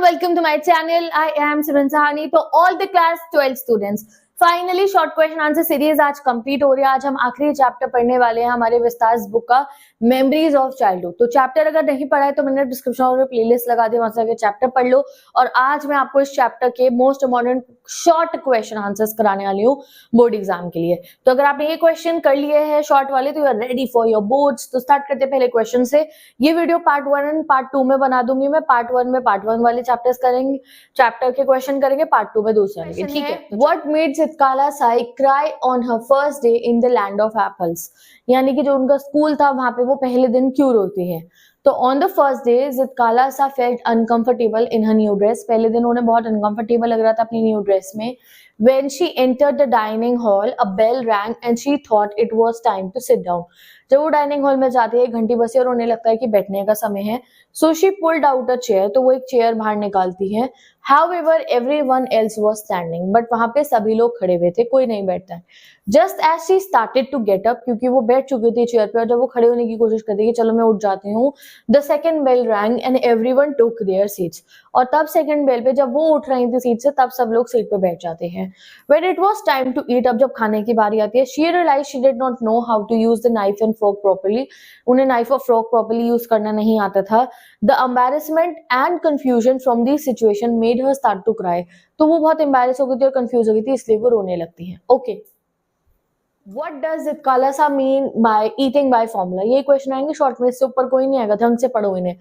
welcome to my channel. I am Simran Sahani. तो all the class 12 students, finally short question answer series आज complete हो रही है। आज हम आखिरी चैप्टर पढ़ने वाले हैं हमारे विस्तार बुक का, मेमोरीज ऑफ चाइल्डहुड। तो चैप्टर अगर नहीं पढ़ा है तो मैंने डिस्क्रिप्शन में प्लेलिस्ट लगा दी, वहां से चैप्टर पढ़ लो। और आज मैं आपको इस चैप्टर के most important short question answers कराने वाली हूँ बोर्ड एग्जाम के लिए। तो अगर आपने ये क्वेश्चन कर लिए हैं शॉर्ट वाले तो you are ready for your boards. तो स्टार्ट करते पहले क्वेश्चन से। ये वीडियो पार्ट 1 एंड पार्ट 2 में बना दूंगी मैं। पार्ट 1 में पार्ट 1 वाले चैप्टर्स करेंगे, चैप्टर के क्वेश्चन करेंगे, पार्ट 2 में दूसरे करेंगे, ठीक है। व्हाट मेड चित्रकला Sai cry on her first day in the land of apples, यानी कि जो उनका स्कूल था वहां पे वो पहले दिन क्यों रोती है। तो ऑन द फर्स्ट डे चित्रकला सा felt uncomfortable in her new dress, पहले दिन उन्हें बहुत अनकंफर्टेबल लग रहा था अपनी न्यू ड्रेस में। When she entered the dining hall, a bell rang and she thought it was time to sit down. जब वो डाइनिंग हॉल में जाती है घंटी बजी और उन्हें लगता है कि बैठने का समय है। So she pulled out a chair, तो वो एक चेयर बाहर निकालती है। However, everyone else was standing, but वहां पे सभी लोग खड़े हुए थे, कोई नहीं बैठता है। Just as she started to get up, क्योंकि वो बैठ चुकी थी चेयर पे और जब वो खड़े होने की कोशिश करती है कि चलो मैं उठ जाती हूँ, the second bell rang and everyone took their seats. और तब सेकंड बेल पे जब वो उठ रही थी सीट से तब सब लोग सीट पे बैठ जाते हैं। When it was time to eat, अब जब खाने की बारी आती है, she realized she did not know how to use the knife and fork properly. उन्हें नाइफ और फ्रॉक प्रॉपर्ली यूज करना नहीं आता था। The embarrassment and confusion from this situation made her start to cry. तो वो बहुत एम्बेरस हो गई थी और कंफ्यूज हो गई थी, इसलिए वो रोने लगती है। ओके, What does चित्रकला सा mean by eating by formula? ये क्वेश्चन आएंगे शॉर्ट में, इससे ऊपर कोई नहीं आएगा, ढंग से पढ़ो इन्हें।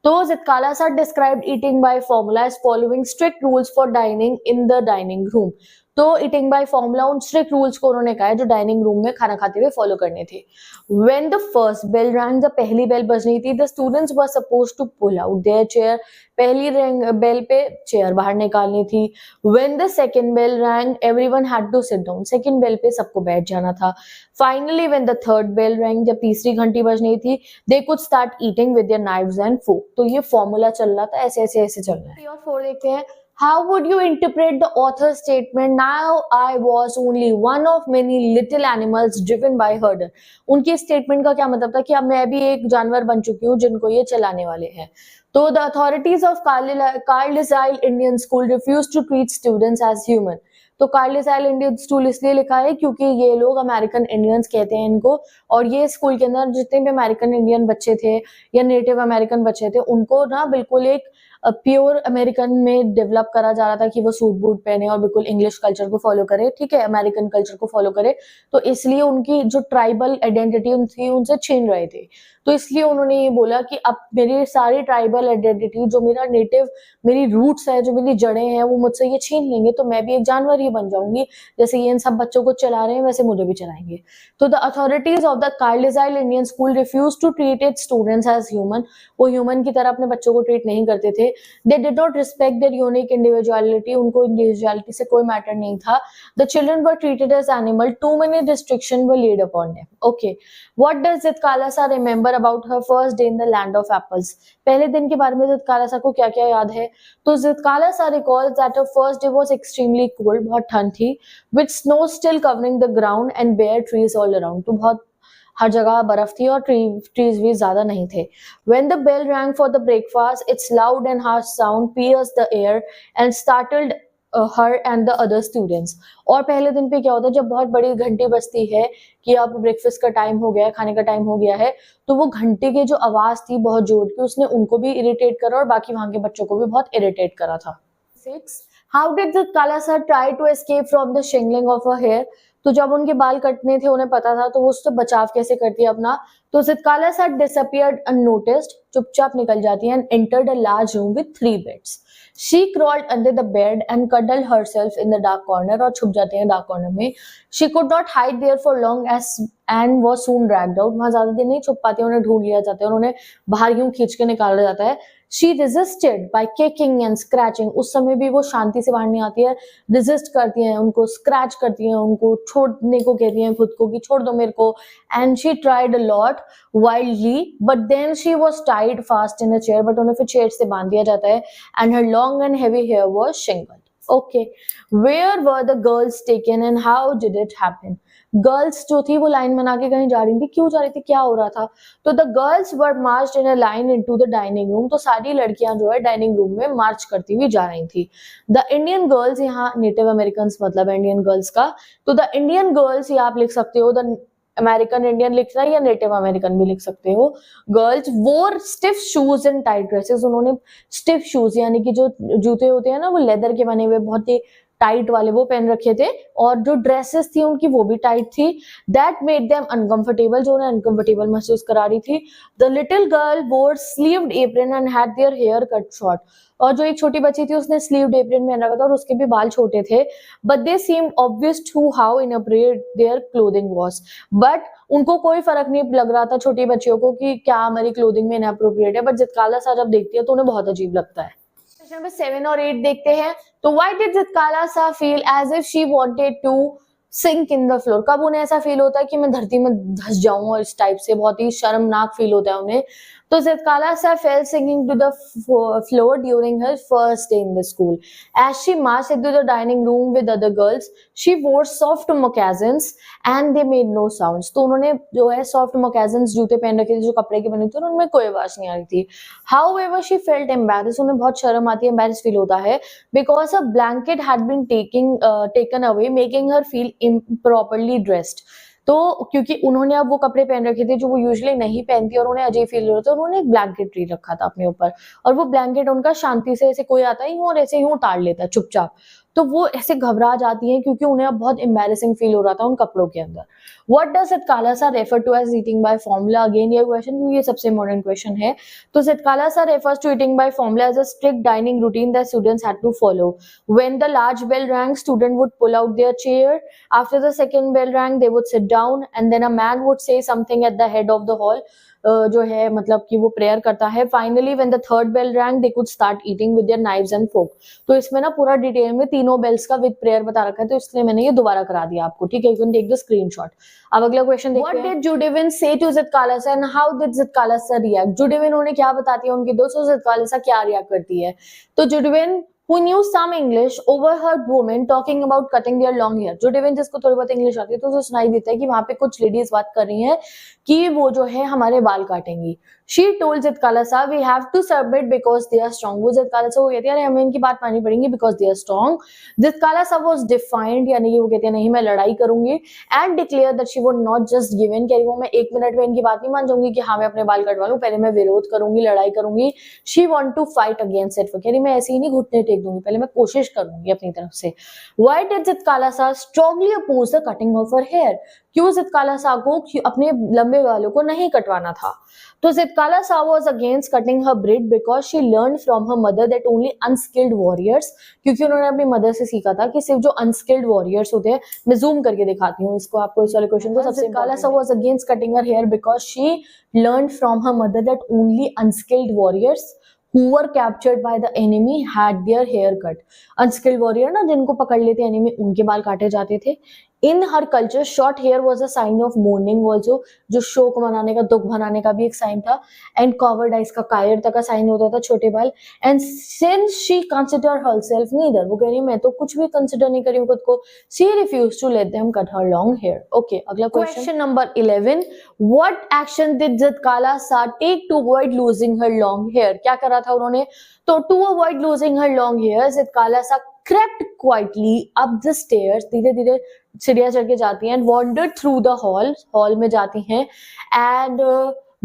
तो Zitkala Sa described eating by formula as following strict rules for dining in the dining room. तो ईटिंग बाय फॉर्मूला उन स्ट्रिक्ट रूल्स को उन्होंने कहा है जो डाइनिंग रूम में खाना खाते हुए फॉलो करने थे। When the first bell rang, जब पहली बेल बज रही थी, the students were supposed to pull out their chair, पहली बेल पे चेयर बाहर निकालनी थी। When the second bell rang everyone had to sit down, second bell पे सबको बैठ जाना था। Finally when the third bell rang, जब तीसरी घंटी बजनी थी, they could start eating with their knives and fork. तो ये फॉर्मूला चल रहा था, ऐसे ऐसे ऐसे चल रहा है। 3 और 4 देखते हैं। How would you interpret the author's statement? Now I was only one of many little animals driven by herder. उनकी स्टेटमेंट का क्या मतलब था कि अब मैं भी एक जानवर बन चुकी हूँ जिनको ये चलाने वाले हैं। तो the authorities of Carlisle Indian School refused to treat students as human. तो कार्लिसाइल इंडियन स्कूल इसलिए लिखा है क्योंकि ये लोग अमेरिकन इंडियंस कहते हैं इनको, और ये स्कूल के अंदर जितने भी अमेरिकन इंडियन बच्चे थे या नेटिव अमेरिकन बच्चे थे उनको ना बिल्कुल एक प्योर अमेरिकन में डेवलप करा जा रहा था कि वो सूट बूट पहने और बिल्कुल इंग्लिश कल्चर को फॉलो करे, ठीक है, अमेरिकन कल्चर को फॉलो करे। तो इसलिए उनकी जो ट्राइबल आइडेंटिटी थी उनसे छीन रहे थे। तो इसलिए उन्होंने ये बोला कि अब मेरी सारी ट्राइबल आइडेंटिटी, जो मेरा नेटिव, मेरी रूट्स है, जो मेरी जड़ें हैं, वो मुझसे ये छीन लेंगे तो मैं भी एक जानवर ही बन जाऊंगी। जैसे ये इन सब बच्चों को चला रहे हैं वैसे मुझे भी चलाएंगे। तो the authorities of the Carlisle Indian school refuse to treat its students as human. वो ह्यूमन की तरह अपने बच्चों को ट्रीट नहीं करते थे। They did not respect their unique individuality, उनको इंडिविजुअलिटी से कोई मैटर नहीं था। The children were treated as animal, too many restriction were laid upon them. Okay, what does Zitkala Sa remember about her first day in the land of apples? पहले दिन के बारे में चित्रकला सा को क्या क्या याद है? तो Zitkala Sa recalls that her first day was extremely cold, बहुत ठंड थी, with snow still covering the ground and bare trees all around. तो बहुत हर जगह बर्फ थी और ट्रीज भी ज्यादा नहीं थे। When the bell rang for the breakfast, its loud and harsh sound pierced the air and startled her and the other students. और पहले दिन पे क्या होता है जब बहुत बड़ी घंटी बजती है कि अब ब्रेकफास्ट का टाइम हो गया है, खाने का टाइम हो गया है, तो वो घंटी की जो आवाज थी बहुत जोर की, उसने उनको भी इरिटेट करा और बाकी वहां के बच्चों को भी बहुत इरिटेट करा था। 6. How did the Kalasa try to escape from the shingling of her hair? तो जब उनके बाल कटने थे उन्हें पता था तो वो उससे बचाव कैसे करती है अपना? तो चित्रकला सा डिसअपियर्ड अननोटिस्ड, चुपचाप निकल जाती है, and entered a large room with 3 beds. She crawled under the bed and cuddled herself in the dark corner, और छुप जाते हैं डार्क कॉर्नर में। She could not hide there for long as and was soon dragged out, वहां ज्यादा देर नहीं छुप पाती, उन्हें ढूंढ लिया जाता है और उन्हें बाहर यूं खींच के निकाला जाता है। She resisted by kicking and scratching, उस समय भी वो शांति से बाहर नहीं आती है, रेजिस्ट करती हैं, उनको स्क्रैच करती हैं, उनको छोड़ने को कहती हैं खुद को कि छोड़ दो मेरे को। And she tried a lot wildly but then she was tied fast in a chair, but उन्हें फिर चेयर से बांध दिया जाता है। And her long and heavy hair was shingled. Okay, where were the girls taken and how did it happen? Girls जो थी वो लाइन बना के कहीं जा रही थी, क्यों जा रही थी, क्या हो रहा था? तो the girls were marched in a line into the dining room, तो सारी लड़कियां जो है डाइनिंग रूम में मार्च करती हुई जा रही थी। द इंडियन गर्ल्स, यहाँ नेटिव अमेरिकन मतलब इंडियन गर्ल्स का, तो द इंडियन गर्ल्स ये आप लिख सकते हो, द अमेरिकन इंडियन लिखना है या नेटिव अमेरिकन भी लिख सकते हो। गर्ल्स वोर stiff shoes and tight dresses, उन्होंने स्टिफ शूज यानी कि जो जूते होते हैं ना वो लेदर के बने हुए बहुत ही टाइट वाले वो पहन रखे थे, और जो ड्रेसेस थी उनकी वो भी टाइट थी। दैट मेड देम अनकंफर्टेबल, जो उन्हें अनकंफर्टेबल महसूस करा रही थी। The little girl wore sleeved apron and had their hair cut short, और जो एक छोटी बच्ची थी उसने स्लीव्ड एप्रन पहन रखा था और उसके भी बाल छोटे थे। But they seemed obvious to how inappropriate their clothing was, but उनको कोई फर्क नहीं लग रहा था छोटी बच्चियों को कि क्या हमारी क्लोथिंग में इनअप्रोप्रिएट है, बट जितकाला सा जब देखती है तो उन्हें बहुत अजीब लगता है। क्वेश्चन नंबर 7 और 8 देखते हैं। तो why did Zitkala Sa feel as if she wanted to sink in the floor, कब उन्हें ऐसा फील होता है कि मैं धरती में धस जाऊं, और इस टाइप से बहुत ही शर्मनाक फील होता है उन्हें। तो Zitkala Sa felt sinking to the floor during her first day in the school. As she marched into the dining room with other girls she wore soft moccasins and they made no sounds, तो उन्होंने जो है soft मोकाज़िन्स जूते पहन रखे थे जो कपड़े के बने थे, और उनमें कोई आवाज नहीं आ रही थी। हाउएवर शी फेल्ट एम्बैरेस्ड, उन्हें बहुत शर्म आती है, एम्बैरेस्ड फील होता है, because a blanket had been taken away making her feel improperly dressed. तो क्योंकि उन्होंने अब वो कपड़े पहन रखे थे जो वो यूजुअली नहीं पहनती और उन्हें अजीब फील हो रहा था, उन्होंने एक ब्लैंकेट ले रखा था अपने ऊपर, और वो ब्लैंकेट उनका शांति से ऐसे कोई आता ही और ऐसे ही उतार लेता है चुपचाप, तो वो ऐसे घबरा जाती हैं क्योंकि उन्हें अब बहुत एम्बैरेसिंग फील हो रहा था उन कपड़ों के अंदर। What does Zitkala Sa refer to as eating by formula, again ये क्वेश्चन, ये सबसे इम्पोर्टेंट क्वेश्चन है। तो Zitkala Sa refers to eating by formula as a strict dining routine that students had to follow. When the large bell rang student would pull out their chair, after the second bell rang they would sit down and then a man would say something at the head of the hall, जो है मतलब कि वो prayer करता है। Finally when the third bell rang they could start eating with their knives and fork. तो इसमें ना पूरा डिटेल में तीनों बेल्स का विद प्रेयर बता रखा है, तो इसलिए मैंने ये दोबारा करा दिया आपको, ठीक है, you can take the screenshot. अब अगला क्वेश्चन देखते हैं। व्हाट डिड जुडिविन से टू जितकाला सा एंड हाउ डिड जितकाला सा रिएक्ट, जुडिविन उन्हें क्या बताती है उनकी दोस्तों, जितकाला सा क्या रिएक्ट करती है। तो जुडिविन who knew some English overheard women talking about cutting their long hair, जो डिविन जिसको थोड़ी बहुत इंग्लिश आती है तो उसे सुनाई देता है कि वहां पे कुछ लेडीज बात कर रही हैं कि वो जो है हमारे बाल काटेंगी। She told जितकाला सा we have to submit because they are strong, वो जितकाला सा वो कहती है अरे हमें इनकी बात माननी पड़ेगी because they are strong। जितकाला सा was defiant, यानी कि वो कहती है नहीं मैं लड़ाई करूंगी, and declare that she would not just give in, कह रही वो मैं एक मिनट में इनकी बात नहीं मान जाऊंगी कि हाँ मैं अपने बाल कटवा लूं, पहले मैं विरोध करूंगी, लड़ाई करूंगी। She want to fight against it, कह रही मैं ऐसे ही नहीं घुटने टेक दूंगी, पहले मैं कोशिश करूंगी अपनी तरफ से। Why did जितकाला सा strongly oppose the cutting of her hair, क्यों जितकाला सा को अपने लंबे बालों को नहीं कटवाना था। तो जितकाला सा was against cutting her braid because she learned from her mother that only unskilled warriors, क्योंकि उन्होंने अपनी मदर से सीखा था कि सिर्फ जो अनस्किल्ड वॉरियर्स होते हैं, मैं जूम करके दिखाती हूँ इसको आपको, इस वाले क्वेश्चन को। सबसे जितकाला सा was against cutting her hair because she learned from her mother that only unskilled warriors who were captured by the enemy had their hair cut। Unskilled warrior ना जिनको पकड़ लेते एनिमी, उनके बाल काटे जाते थे। In her culture short hair was a sign of mourning also, जो शोक मनाने का, दुख मनाने का भी एक साइन था। एंड कॉवर्डाइज का, कायरता का साइन होता था छोटे बाल। And since she consider herself neither, वो कह रही है मैं तो कुछ भी कंसिडर नहीं करी हूँ खुद को, she refuse to let them cut her long hair. Okay, अगला question number 11, what action did Zitkala Sa take to avoid losing her long hair, क्या करा था उन्होंने। तो to avoid losing her long hair Zitkala Sa crept quietly up the stairs, धीरे धीरे सीढ़ियां चढ़ के जाती हैं, and wandered through the hall में जाती हैं, and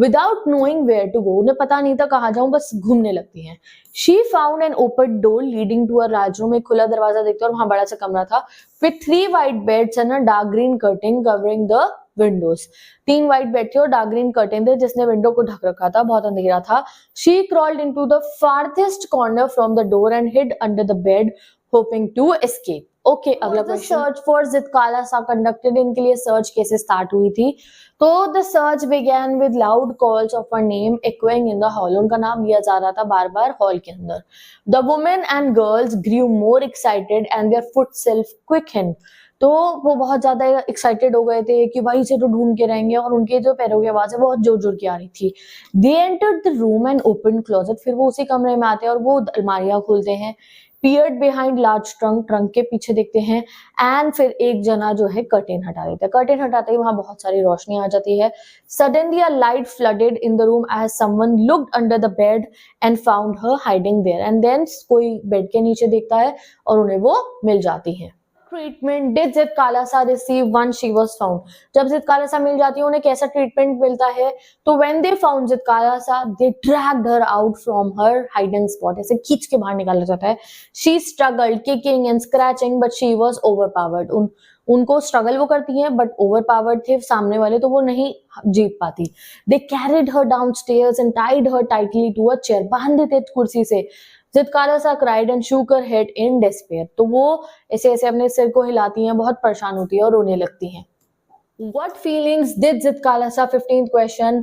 without knowing where to go, उन्हें पता नहीं था कहाँ जाऊं, बस घूमने लगती हैं। She found an open door leading to a large room, एक खुला दरवाजा देखते और वहां बड़ा सा कमरा था, with 3 white beds and a dark green curtain covering the Windows. 3 white bed थे और डार्क ग्रीन कर्टेन थे जिसने विंडो को ढक रखा था, बहुत अंधेरा था। She crawled into the farthest corner from the door and hid under the bed, hoping to escape। Okay, अगला क्वेश्चन। सर्च फॉर जितकाला सा कंडक्टेड, इनके लिए सर्च कैसे स्टार्ट हुई थी। तो the search began with loud calls of her name echoing in the hall, उनका नाम लिया जा रहा था बार बार हॉल के अंदर। The women and girls grew more excited and their footsteps quickened, तो वो बहुत ज्यादा एक्साइटेड हो गए थे कि भाई इसे तो ढूंढ के रहेंगे, और उनके जो पैरों की आवाज है बहुत जोर जोर की आ रही थी। They entered the room and open closet, फिर वो उसी कमरे में आते हैं और वो अलमारियां खोलते हैं। Peered behind large trunk, trunk के पीछे देखते हैं। एंड फिर एक जना जो है कर्टेन हटा देता है, कर्टेन हटाते ही वहां बहुत सारी रोशनी आ जाती है। Suddenly a light flooded in the room as someone looked under the bed and found her hiding there, and then कोई बेड के नीचे देखता है और उन्हें वो मिल जाती है। Treatment did Zitkala Sa receive when she was found, जब जित कालासा मिल जाती है उन्हें कैसा ट्रीटमेंट मिलता है? तो when they found Zitkala Sa they dragged her out from her hiding spot, ऐसे खींच के बाहर निकाला जाता है। She struggled kicking and scratching but she was overpowered, उनको स्ट्रगल वो करती हैं बट ओवरपावर्ड थे सामने वाले, तो वो नहीं जीत पाती। They carried her downstairs and tied her tightly to a chair, बांध देते कुर्सी से। Zitkala Sa cried and shook her head in despair, तो वो ऐसे ऐसे अपने सिर को हिलाती हैं, बहुत परेशान होती है और रोने लगती हैं। What feelings did Zit Kalasa, 15th question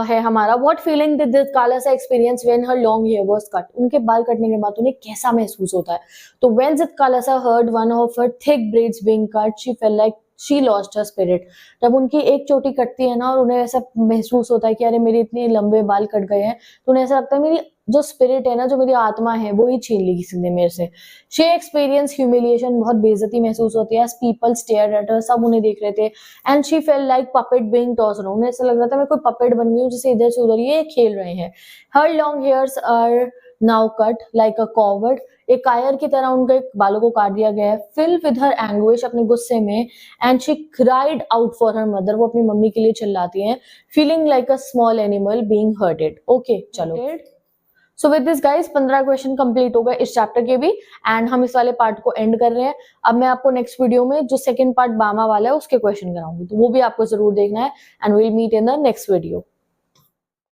है हमारा, what feeling did Zit Kalasa experience when her long hair was cut? उनके बाल कटने के बाद उन्हें कैसा महसूस होता है? तो when Zit Kalasa heard one of her thick braids being cut, she felt like she lost her spirit. जब उनकी एक चोटी कटती है ना और उन्हें ऐसा महसूस होता है कि अरे मेरे इतने लंबे बाल कट गए हैं, तो उन्हें ऐसा लगता है मेरी जो स्पिरिट है ना, जो मेरी आत्मा है, वो ही छीन ली किसी ने मेरे से। शी एक्सपीरियंस ह्यूमिलिएशन, बहुत बेइज्जती महसूस होती है। पीपल स्टेयर एट हर, सब उन्हें देख रहे थे। And she fail like puppet being tossed around, उन्हें ऐसा लग रहा था मैं कोई पपेट बन गई हूँ जिसे इधर से उधर ये खेल रहे हैं। Her long hairs are now cut like a coward, एक कायर की तरह उनके बालों को काट दिया गया है। फिल विद हर एंग्विश, अपने गुस्से में। And she cried out for her mother, वो अपनी मम्मी के लिए चिल्लाती हैं। Feeling like a small animal being hurted. Okay चलो, so with this guys 15 question complete हो गए इस चैप्टर के भी, एंड हम इस वाले पार्ट को एंड कर रहे हैं। अब मैं आपको नेक्स्ट वीडियो में जो सेकंड पार्ट बामा वाला है उसके क्वेश्चन कराऊंगी, तो वो भी आपको जरूर देखना है। And will meet in the next video.